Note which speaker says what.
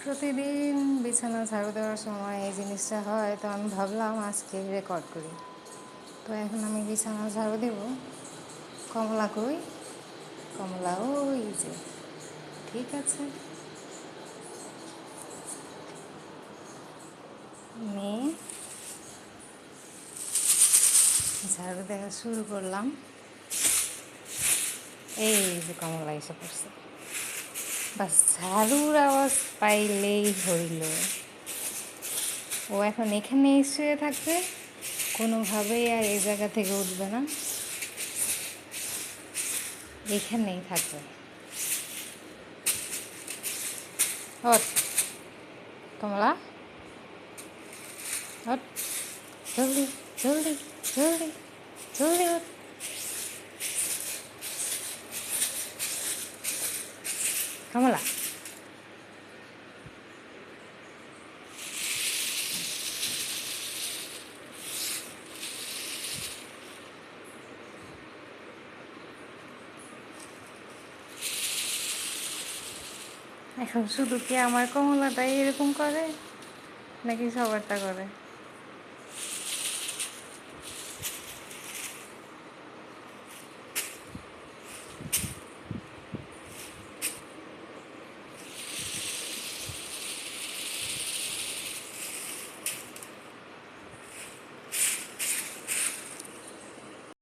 Speaker 1: প্রতিদিন বিছানা ঝাড়ু দেওয়ার সময় এই জিনিসটা হয়, তো আমি ভাবলাম আজকে রেকর্ড করি। তো এখন আমি বিছানা ঝাড়ু দেব। কমলা কই? কমলা ওই যে। ঠিক আছে, মেয়ে ঝাড়ু দেওয়া শুরু করলাম। এই যে কমলা এসে পড়ছে। বাস ঝাড়ুর আওয়াজ পাইলেই হইল। ও এখন এখানেই শুয়ে থাকবে, কোনোভাবেই আর এই জায়গা থেকে উঠবে না, এখানেই থাকবে। ওঠ কমলা, ওঠ, জলদি জলদি জলদি জলদি ওঠ। কমলা, এখন শুধু কি আমার কমলাটাই এরকম করে, নাকি সবারটা করে?